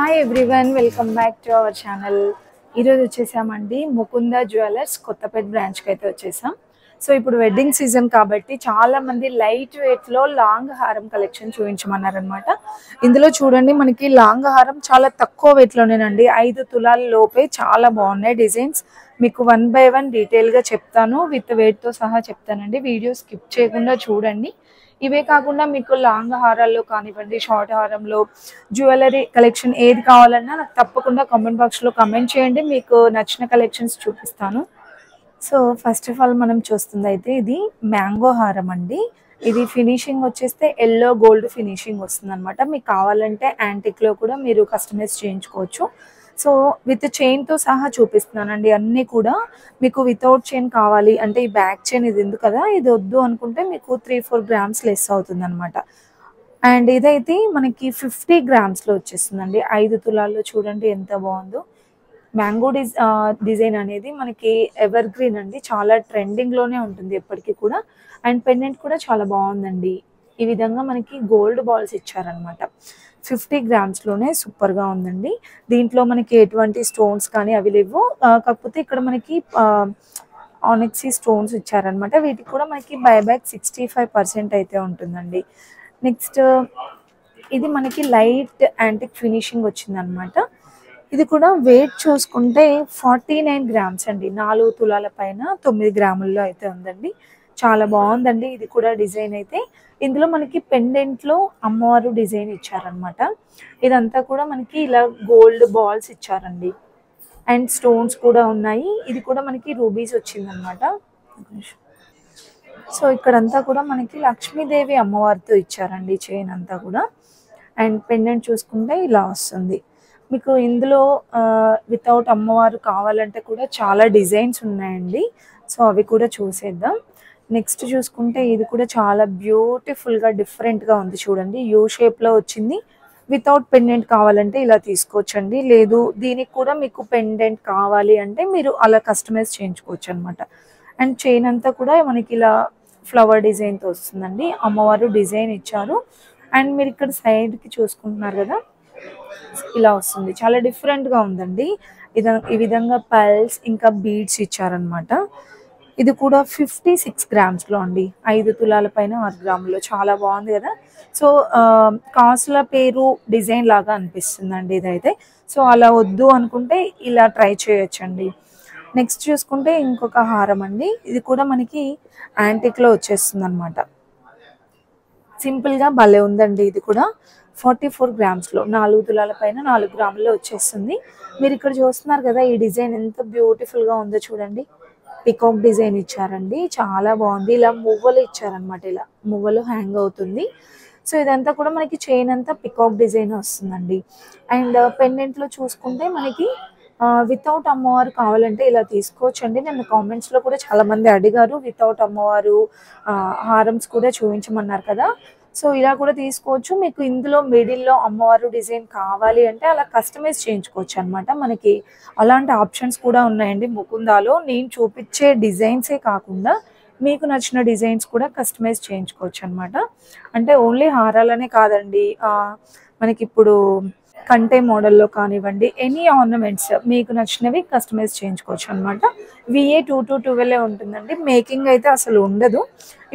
Hi everyone, welcome back to our channel. ఈరోజు వచ్చేసామండి Mukunda jewellers Kothapeta బ్రాంచ్కి అయితే వచ్చేసాం. సో ఇప్పుడు వెడ్డింగ్ సీజన్ కాబట్టి చాలామంది లైట్ వెయిట్లో లాంగ్ హారం కలెక్షన్ చూపించమన్నారనమాట. ఇందులో చూడండి, మనకి లాంగ్ హారం చాలా తక్కువ వెయిట్లోనేనండి, 5 తులాల లోపే చాలా బాగున్నాయి డిజైన్స్. మీకు 1 బై 1 డీటెయిల్గా చెప్తాను, విత్ వెయిట్తో సహా చెప్తానండి. వీడియో స్కిప్ చేయకుండా చూడండి. ఇవే కాకుండా మీకు లాంగ్ హారాల్లో కానివ్వండి, షార్ట్ హారంలో జ్యువెలరీ కలెక్షన్ ఏది కావాలన్నా నాకు తప్పకుండా కామెంట్ బాక్స్లో కమెంట్ చేయండి, మీకు నచ్చిన కలెక్షన్స్ చూపిస్తాను. సో ఫస్ట్ ఆఫ్ ఆల్ మనం చూస్తుంది అయితే ఇది మ్యాంగో హారం అండి. ఇది ఫినిషింగ్ వచ్చేస్తే ఎల్లో గోల్డ్ ఫినిషింగ్ వస్తుంది అనమాట. మీకు కావాలంటే యాంటిక్లో కూడా మీరు కస్టమైజ్ చేయించుకోవచ్చు. సో విత్ చైన్తో సహా చూపిస్తున్నానండి. అన్నీ కూడా మీకు వితౌట్ చైన్ కావాలి అంటే ఈ బ్యాక్ చైన్ ఇది ఉంది కదా, ఇది వద్దు అనుకుంటే మీకు 3-4 గ్రామ్స్ లెస్ అవుతుంది అనమాట. అండ్ ఇదైతే మనకి 50 గ్రామ్స్లో వచ్చేస్తుందండి. 5 తులాల్లో చూడండి ఎంత బాగుందో. మ్యాంగో డిజైన్ అనేది మనకి ఎవర్ గ్రీన్ అండి, చాలా ట్రెండింగ్లోనే ఉంటుంది ఎప్పటికీ కూడా. అండ్ పెండెంట్ కూడా చాలా బాగుందండి. ఈ విధంగా మనకి గోల్డ్ బాల్స్ ఇచ్చారనమాట. 50 గ్రామ్స్లోనే సూపర్గా ఉందండి. దీంట్లో మనకి ఎటువంటి స్టోన్స్ కానీ అవి లేవు, కాకపోతే ఇక్కడ మనకి ఆనిక్సీ స్టోన్స్ ఇచ్చారనమాట. వీటికి కూడా మనకి బైబ్యాక్ 65% అయితే ఉంటుందండి. నెక్స్ట్ ఇది మనకి లైట్ యాంటిక్ ఫినిషింగ్ వచ్చిందనమాట. ఇది కూడా వెయిట్ చూసుకుంటే 49 గ్రామ్స్ అండి. 4 తులాల పైన 9 గ్రాముల్లో అయితే ఉందండి. చాలా బాగుందండి ఇది కూడా డిజైన్ అయితే. ఇందులో మనకి పెండెంట్లో అమ్మవారు డిజైన్ ఇచ్చారనమాట. ఇదంతా కూడా మనకి ఇలా గోల్డ్ బాల్స్ ఇచ్చారండి. అండ్ స్టోన్స్ కూడా ఉన్నాయి. ఇది కూడా మనకి రూబీస్ వచ్చిందనమాట. సో ఇక్కడంతా కూడా మనకి లక్ష్మీదేవి అమ్మవారితో ఇచ్చారండి చైన్ అంతా కూడా. అండ్ పెండెంట్ చూసుకుంటే ఇలా వస్తుంది. మీకు ఇందులో వితౌట్ అమ్మవారు కావాలంటే కూడా చాలా డిజైన్స్ ఉన్నాయండి. సో అవి కూడా చూసేద్దాం. నెక్స్ట్ చూసుకుంటే ఇది కూడా చాలా బ్యూటిఫుల్గా డిఫరెంట్గా ఉంది చూడండి. యూ షేప్లో వచ్చింది. వితౌట్ పెండెంట్ కావాలంటే ఇలా తీసుకోవచ్చండి. లేదు దీనికి కూడా మీకు పెండెంట్ కావాలి అంటే మీరు అలా కస్టమైజ్ చేయించుకోవచ్చు అనమాట. అండ్ చైన్ అంతా కూడా మనకి ఇలా ఫ్లవర్ డిజైన్తో వస్తుందండి. అమ్మవారు డిజైన్ ఇచ్చారు. అండ్ మీరు ఇక్కడ సైడ్కి చూసుకుంటున్నారు కదా, ఇలా వస్తుంది. చాలా డిఫరెంట్గా ఉందండి. ఈ విధంగా పల్స్ ఇంకా బీడ్స్ ఇచ్చారనమాట. ఇది కూడా 56 గ్రామ్స్లో అండి. 5 తులాల పైన 6 గ్రాముల్లో. చాలా బాగుంది కదా. సో కాసుల పేరు డిజైన్ లాగా అనిపిస్తుందండి ఇదైతే. సో అలా వద్దు అనుకుంటే ఇలా ట్రై చేయొచ్చండి. నెక్స్ట్ చూసుకుంటే ఇంకొక హారం అండి. ఇది కూడా మనకి యాంటిక్లో వచ్చేస్తుంది అనమాట. సింపుల్గా భలే ఉందండి. ఇది కూడా 44 గ్రామ్స్లో 4 తులాల పైన 4 గ్రాముల్లో వచ్చేస్తుంది. మీరు ఇక్కడ చూస్తున్నారు కదా, ఈ డిజైన్ ఎంత బ్యూటిఫుల్గా ఉందో చూడండి. పికాక్ డిజైన్ ఇచ్చారండి, చాలా బాగుంది. ఇలా మువ్వలు ఇచ్చారనమాట, ఇలా మువ్వలు హ్యాంగ్ అవుతుంది. సో ఇదంతా కూడా మనకి చైన్ అంతా పికాక్ డిజైన్ వస్తుందండి. అండ్ పెండెంట్లో చూసుకుంటే మనకి వితౌట్ అమ్మవారు కావాలంటే ఇలా తీసుకోవచ్చండి. నన్ను కామెంట్స్లో కూడా చాలామంది అడిగారు వితౌట్ అమ్మవారు హారమ్స్ కూడా చూపించమన్నారు కదా. సో ఇలా కూడా తీసుకోవచ్చు. మీకు ఇందులో మిడిల్లో అమ్మవారు డిజైన్ కావాలి అంటే అలా కస్టమైజ్ చేయించుకోవచ్చు అనమాట. మనకి అలాంటి ఆప్షన్స్ కూడా ఉన్నాయండి ముకుందాలో. నేను చూపించే డిజైన్సే కాకుండా మీకు నచ్చిన డిజైన్స్ కూడా కస్టమైజ్ చేయించుకోవచ్చు అనమాట. అంటే ఓన్లీ హారాలనే కాదండి, మనకి ఇప్పుడు కంటే మోడల్లో కానివ్వండి, ఎనీ ఆర్నమెంట్స్ మీకు నచ్చినవి కస్టమైజ్ చేయించుకోవచ్చు అనమాట. VA 2 to 12 ఉంటుందండి. మేకింగ్ అయితే అసలు ఉండదు.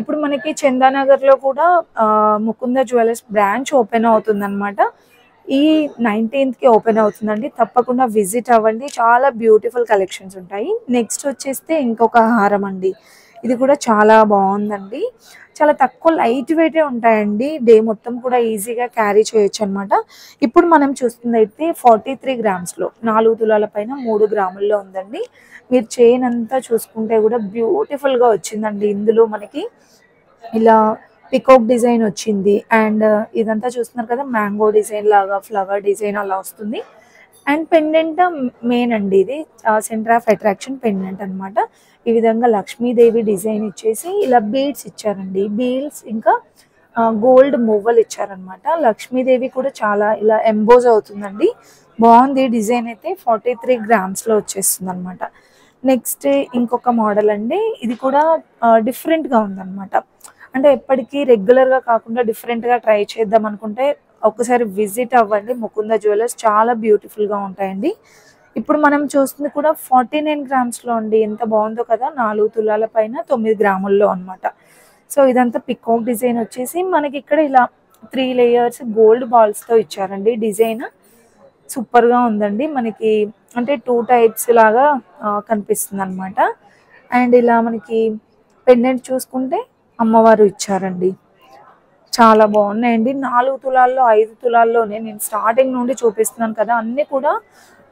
ఇప్పుడు మనకి చందానగర్లో కూడా ముకుంద జ్యువెలర్స్ బ్రాంచ్ ఓపెన్ అవుతుందన్నమాట. ఈ 19th ఓపెన్ అవుతుందండి. తప్పకుండా విజిట్ అవ్వండి. చాలా బ్యూటిఫుల్ కలెక్షన్స్ ఉంటాయి. నెక్స్ట్ వచ్చేస్తే ఇంకొక హారం అండి. ఇది కూడా చాలా బాగుందండి. చాలా తక్కువ లైట్ వెయిటే ఉంటాయండి. డే మొత్తం కూడా ఈజీగా క్యారీ చేయొచ్చు అనమాట. ఇప్పుడు మనం చూస్తుంది అయితే 43 గ్రామ్స్లో 4 తులాల పైన 3 గ్రాముల్లో ఉందండి. మీరు చైన్ అంతా చూసుకుంటే కూడా బ్యూటిఫుల్గా వచ్చిందండి. ఇందులో మనకి ఇలా పికాక్ డిజైన్ వచ్చింది. అండ్ ఇదంతా చూస్తున్నారు కదా, మ్యాంగో డిజైన్ లాగా ఫ్లవర్ డిజైన్ అలా వస్తుంది. అండ్ పెండెంట్ మెయిన్ అండి, ఇది సెంటర్ ఆఫ్ అట్రాక్షన్ పెండెంట్ అనమాట. ఈ విధంగా లక్ష్మీదేవి డిజైన్ ఇచ్చేసి ఇలా బీడ్స్ ఇచ్చారండి. బీడ్స్ ఇంకా గోల్డ్ మువ్వలు ఇచ్చారనమాట. లక్ష్మీదేవి కూడా చాలా ఇలా ఎంబోజ్ అవుతుందండి. బాగుంది డిజైన్ అయితే. 43 గ్రామ్స్లో వచ్చేస్తుంది అనమాట. నెక్స్ట్ ఇంకొక మోడల్ అండి. ఇది కూడా డిఫరెంట్గా ఉందన్నమాట. అంటే ఎప్పటికీ రెగ్యులర్గా కాకుండా డిఫరెంట్గా ట్రై చేద్దాం అనుకుంటే ఒకసారి విజిట్ అవ్వండి. ముకుంద జ్యువెలర్స్ చాలా బ్యూటిఫుల్గా ఉంటాయండి. ఇప్పుడు మనం చూస్తుంది కూడా 49 గ్రామ్స్లో అండి. ఎంత బాగుందో కదా, 4 తులాల పైన 9 గ్రాముల్లో అనమాట. సో ఇదంతా పికాక్ డిజైన్ వచ్చేసి మనకి ఇక్కడ ఇలా 3 లేయర్స్ గోల్డ్ బాల్స్తో ఇచ్చారండి. డిజైన్ సూపర్గా ఉందండి. మనకి అంటే 2 టైప్స్ లాగా కనిపిస్తుంది అనమాట. అండ్ ఇలా మనకి పెండెంట్ చూసుకుంటే అమ్మవారు ఇచ్చారండి. చాలా బాగున్నాయండి. 4 తులాల్లో 5 తులాల్లోనే నేను స్టార్టింగ్ నుండి చూపిస్తున్నాను కదా, అన్నీ కూడా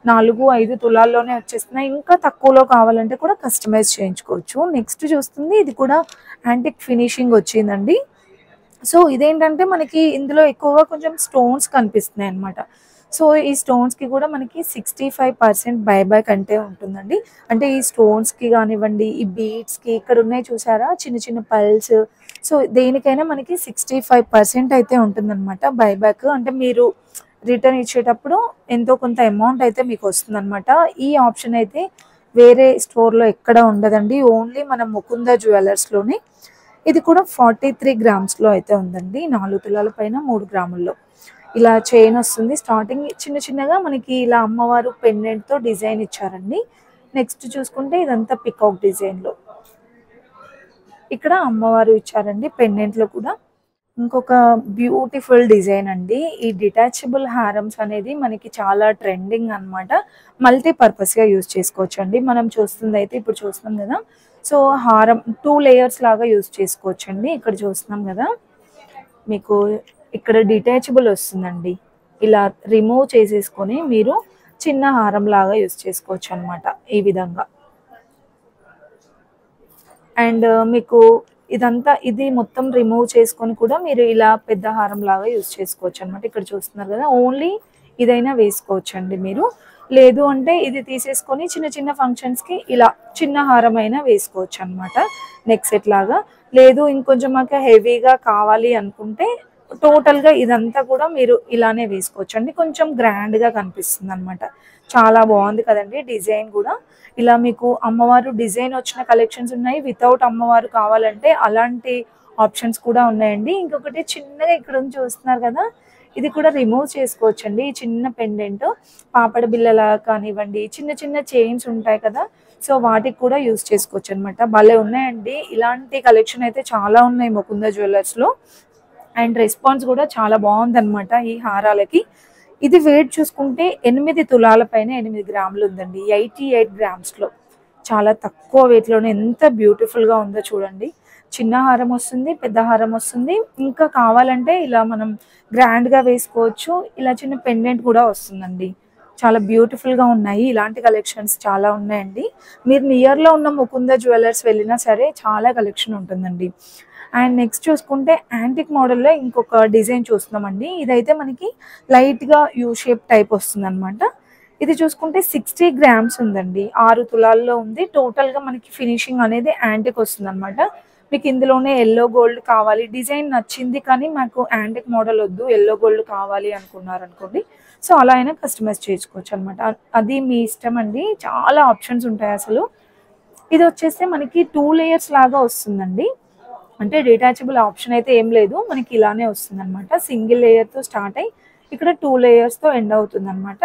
4-5 తులాల్లోనే వచ్చేస్తున్నాయి. ఇంకా తక్కువలో కావాలంటే కూడా కస్టమైజ్ చేయించుకోవచ్చు. నెక్స్ట్ చూస్తుంది ఇది కూడా యాంటిక్ ఫినిషింగ్ వచ్చిందండి. సో ఇదేంటంటే మనకి ఇందులో ఎక్కువగా కొంచెం స్టోన్స్ కనిపిస్తున్నాయి అనమాట. సో ఈ స్టోన్స్కి కూడా మనకి 65% బైబ్యాక్ అంటే ఉంటుందండి. అంటే ఈ స్టోన్స్కి కానివ్వండి, ఈ బీడ్స్కి ఇక్కడ ఉన్నాయి చూసారా చిన్న చిన్న పల్స్, సో దేనికైనా మనకి 65% అయితే ఉంటుందన్నమాట బైబ్యాక్. అంటే మీరు రిటర్న్ ఇచ్చేటప్పుడు ఎంతో కొంత అమౌంట్ అయితే మీకు వస్తుందన్నమాట. ఈ ఆప్షన్ అయితే వేరే స్టోర్లో ఎక్కడ ఉండదండి, ఓన్లీ మన ముకుంద జ్యువెలర్స్లోనే. ఇది కూడా 43 గ్రామ్స్లో అయితే ఉందండి. 4 తులాల పైన 3 గ్రాముల్లో ఇలా చైన్ వస్తుంది. స్టార్టింగ్ చిన్న చిన్నగా మనకి ఇలా అమ్మవారు పెండెంట్తో డిజైన్ ఇచ్చారండి. నెక్స్ట్ చూసుకుంటే ఇదంతా పికాక్ డిజైన్లో ఇక్కడ అమ్మవారు ఇచ్చారండి. పెండెంట్లో కూడా ఇంకొక బ్యూటిఫుల్ డిజైన్ అండి. ఈ డిటాచబుల్ హారమ్స్ అనేది మనకి చాలా ట్రెండింగ్ అనమాట. మల్టీపర్పస్గా యూజ్ చేసుకోవచ్చు అండి. మనం చూస్తుంది అయితే ఇప్పుడు చూస్తున్నాం కదా, సో హారం 2 లేయర్స్ లాగా యూజ్ చేసుకోవచ్చు అండి. ఇక్కడ చూస్తున్నాం కదా, మీకు ఇక్కడ డిటాచబుల్ వస్తుందండి. ఇలా రిమూవ్ చేసేసుకొని మీరు చిన్న హారం లాగా యూజ్ చేసుకోవచ్చు అనమాట ఈ విధంగా. అండ్ మీకు ఇదంతా ఇది మొత్తం రిమూవ్ చేసుకొని కూడా మీరు ఇలా పెద్ద హారం లాగా యూజ్ చేసుకోవచ్చు అనమాట. ఇక్కడ చూస్తున్నారు కదా, ఓన్లీ ఇదైనా వేసుకోవచ్చు అండి మీరు. లేదు అంటే ఇది తీసేసుకొని చిన్న చిన్న ఫంక్షన్స్కి ఇలా చిన్న హారం అయినా వేసుకోవచ్చు అనమాట, నెక్ సెట్ లాగా. లేదు ఇంకొంచెం మాకు హెవీగా కావాలి అనుకుంటే టోటల్గా ఇదంతా కూడా మీరు ఇలానే వేసుకోవచ్చు అండి. కొంచెం గ్రాండ్గా కనిపిస్తుంది అనమాట. చాలా బాగుంది కదండి డిజైన్ కూడా. ఇలా మీకు అమ్మవారు డిజైన్ వచ్చిన కలెక్షన్స్ ఉన్నాయి, వితౌట్ అమ్మవారు కావాలంటే అలాంటి ఆప్షన్స్ కూడా ఉన్నాయండి. ఇంకొకటి చిన్నగా ఇక్కడ నుంచి చూస్తున్నారు కదా, ఇది కూడా రిమూవ్ చేసుకోవచ్చు అండి. ఈ చిన్న పెండెంట్ పాపడ బిల్లలా కానివ్వండి, చిన్న చిన్న చైన్స్ ఉంటాయి కదా, సో వాటికి కూడా యూజ్ చేసుకోవచ్చు అనమాట. భలే ఉన్నాయండి. ఇలాంటి కలెక్షన్ అయితే చాలా ఉన్నాయి ముకుంద జ్యువెలర్స్లో. అండ్ రెస్పాన్స్ కూడా చాలా బాగుందన్నమాట ఈ హారాలకి. ఇది వెయిట్ చూసుకుంటే 8 తులాల పైన 8 గ్రాములు ఉందండి. 88 గ్రామ్స్లో చాలా తక్కువ వెయిట్లోనే ఎంత బ్యూటిఫుల్గా ఉందో చూడండి. చిన్న హారం వస్తుంది, పెద్ద హారం వస్తుంది. ఇంకా కావాలంటే ఇలా మనం గ్రాండ్గా వేసుకోవచ్చు. ఇలా చిన్న పెండెంట్ కూడా వస్తుందండి. చాలా బ్యూటిఫుల్గా ఉన్నాయి. ఇలాంటి కలెక్షన్స్ చాలా ఉన్నాయండి. మీరు నియర్లో ఉన్న ముకుంద జ్యువెలర్స్ వెళ్ళినా సరే చాలా కలెక్షన్ ఉంటుందండి. అండ్ నెక్స్ట్ చూసుకుంటే యాంటిక్ మోడల్లో ఇంకొక డిజైన్ చూస్తున్నామండి. ఇదైతే మనకి లైట్గా యూ షేప్ టైప్ వస్తుంది అనమాట. ఇది చూసుకుంటే 60 గ్రామ్స్ ఉందండి. 6 తులాల్లో ఉంది. టోటల్గా మనకి ఫినిషింగ్ అనేది యాంటిక్ వస్తుంది అనమాట. మీకు ఇందులోనే ఎల్లో గోల్డ్ కావాలి, డిజైన్ నచ్చింది కానీ మాకు యాంటిక్ మోడల్ వద్దు, ఎల్లో గోల్డ్ కావాలి అనుకున్నారనుకోండి, సో అలా అయినా కస్టమైజ్ చేసుకోవచ్చు అనమాట. అది మీ ఇష్టం అండి. చాలా ఆప్షన్స్ ఉంటాయి అసలు. ఇది వచ్చేస్తే మనకి 2 లేయర్స్ లాగా వస్తుందండి. అంటే డిటాచబుల్ ఆప్షన్ అయితే ఏం లేదు, మనకి ఇలానే వస్తుంది అనమాట. సింగిల్ లేయర్తో స్టార్ట్ అయ్యి ఇక్కడ 2 లేయర్స్తో ఎండ్ అవుతుంది అనమాట.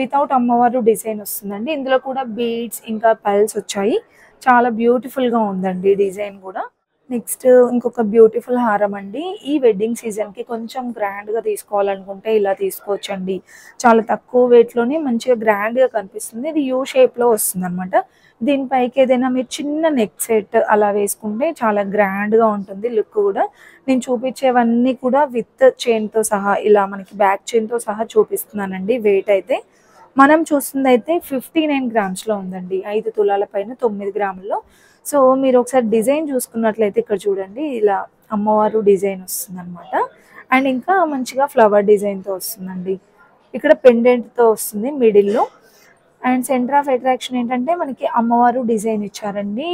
వితౌట్ అమ్మవారు డిజైన్ వస్తుందండి. ఇందులో కూడా బీడ్స్ ఇంకా పల్స్ వచ్చాయి. చాలా బ్యూటిఫుల్గా ఉందండి డిజైన్ కూడా. నెక్స్ట్ ఇంకొక బ్యూటిఫుల్ హారం అండి. ఈ వెడ్డింగ్ సీజన్కి కొంచెం గ్రాండ్గా తీసుకోవాలనుకుంటే ఇలా తీసుకోవచ్చండి. చాలా తక్కువ వెయిట్లోనే మంచిగా గ్రాండ్గా కనిపిస్తుంది. ఇది యూ షేప్లో వస్తుంది అనమాట. దీనిపైకి ఏదైనా మీరు చిన్న నెక్ సెట్ అలా వేసుకుంటే చాలా గ్రాండ్గా ఉంటుంది లుక్ కూడా. నేను చూపించేవన్నీ కూడా విత్ చైన్తో సహా ఇలా మనకి బ్యాక్ చైన్తో సహా చూపిస్తున్నానండి. వెయిట్ అయితే మనం చూస్తుంది అయితే 59 గ్రామ్స్లో ఉందండి. 5 తులాల పైన 9 గ్రాముల్లో. సో మీరు ఒకసారి డిజైన్ చూసుకున్నట్లయితే ఇక్కడ చూడండి, ఇలా అమ్మవారు డిజైన్ వస్తుంది అనమాట. అండ్ ఇంకా మంచిగా ఫ్లవర్ డిజైన్తో వస్తుందండి. ఇక్కడ పెండెంట్తో వస్తుంది మిడిల్లో. అండ్ సెంటర్ ఆఫ్ అట్రాక్షన్ ఏంటంటే మనకి అమ్మవారు డిజైన్ ఇచ్చారండి.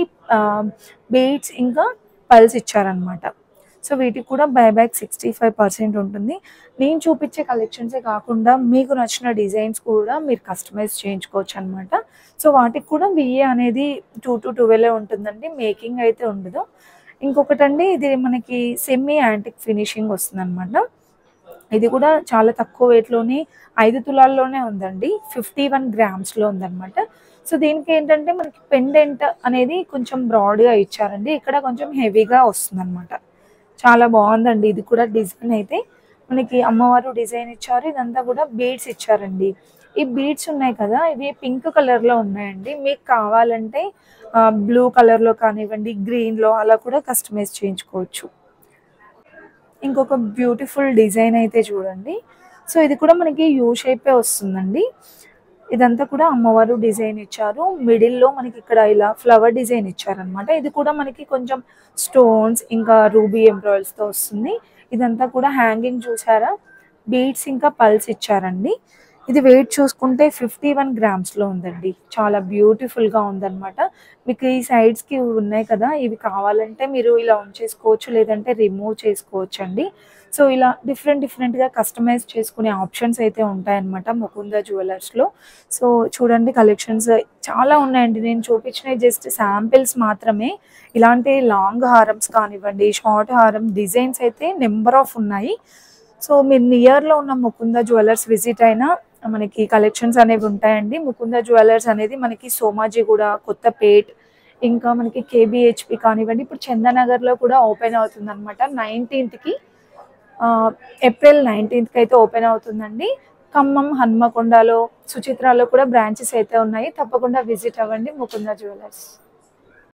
బీడ్స్ ఇంకా పల్స్ ఇచ్చారనమాట. సో వీటికి కూడా బైబ్యాక్ 65% ఉంటుంది. నేను చూపించే కలెక్షన్సే కాకుండా మీకు నచ్చిన డిజైన్స్ కూడా మీరు కస్టమైజ్ చేయించుకోవచ్చు అనమాట. సో వాటికి కూడా బిఏ అనేది 2 to 12 ఉంటుందండి, మేకింగ్ అయితే ఉండదు. ఇంకొకటండి, ఇది మనకి సెమీ యాంటిక్ ఫినిషింగ్ వస్తుంది అనమాట. ఇది కూడా చాలా తక్కువ వెయిట్‌లోనే 5 తులాల్లోనే ఉందండి. 51 గ్రామ్స్‌లో ఉందనమాట. సో, దీనికి ఏంటంటే మనకి పెండెంట్ అనేది కొంచెం బ్రాడ్‌గా ఇచ్చారండి. ఇక్కడ కొంచెం హెవీగా వస్తుందనమాట. చాలా బావుందండి. ఇది కూడా డిజైన్ అయితే మనకి అమ్మవారు డిజైన్ ఇచ్చారు. ఇదంతా కూడా బీడ్స్ ఇచ్చారండి. ఈ బీడ్స్ ఉన్నాయి కదా! ఇవి పింక్ కలర్‌లో ఉన్నాయండి. మీకు కావాలంటే బ్లూ కలర్‌లో కానివ్వండి, గ్రీన్‌లో అలా కూడా కస్టమైజ్ చేయించుకోవచ్చు. ఇంకొక బ్యూటిఫుల్ డిజైన్ అయితే చూడండి. సో, ఇది కూడా మనకి యూ షేపే వస్తుందండి. ఇదంతా కూడా అమ్మవారు డిజైన్ ఇచ్చారు. మిడిల్‌లో మనకి ఇక్కడ ఇలా ఫ్లవర్ డిజైన్ ఇచ్చారనమాట. ఇది కూడా మనకి కొంచెం స్టోన్స్ ఇంకా రూబీ ఎంబ్రాయిడ్స్‌తో వస్తుంది. ఇదంతా కూడా హ్యాంగింగ్ చూసారా? బీడ్స్ ఇంకా పల్స్ ఇచ్చారండి. ఇది వెయిట్ చూసుకుంటే 51 గ్రామ్స్‌లో ఉందండి. చాలా బ్యూటిఫుల్‌గా ఉందనమాట. మీకు ఈ సైడ్స్‌కి ఉన్నాయి కదా! ఇవి కావాలంటే మీరు ఇలా ఉంచేసుకోవచ్చు. లేదంటే రిమూవ్ చేసుకోవచ్చండి. సో, ఇలా డిఫరెంట్‌గా కస్టమైజ్ చేసుకునే ఆప్షన్స్ అయితే ఉంటాయన్నమాట ముకుంద జ్యువెలర్స్‌లో. సో, చూడండి కలెక్షన్స్ చాలా ఉన్నాయండి. నేను చూపించినవి జస్ట్ శాంపిల్స్ మాత్రమే. ఇలాంటి లాంగ్ హారమ్స్ కానివ్వండి, షార్ట్ హారం డిజైన్స్ అయితే నంబర్ ఆఫ్ ఉన్నాయి. సో, మీరు నియర్‌లో ఉన్న ముకుంద జ్యువెలర్స్ విజిట్ అయినా మనకి కలెక్షన్స్ అనేవి ఉంటాయండి. ముకుంద జ్యువెలర్స్ అనేది మనకి సోమాజిగూడ, కొత్తపేట్ ఇంకా మనకి కేబీహెచ్‌పీ కానివ్వండి, ఇప్పుడు చందానగర్‌లో కూడా ఓపెన్ అవుతుందనమాట. 19థ్‌కి ఏప్రిల్ 19థ్‌కి అయితే ఓపెన్ అవుతుందండి. ఖమ్మం, హన్మకొండలో, సుచిత్రాలో కూడా బ్రాంచెస్ అయితే ఉన్నాయి. తప్పకుండా విజిట్ అవ్వండి ముకుంద జ్యువెలర్స్.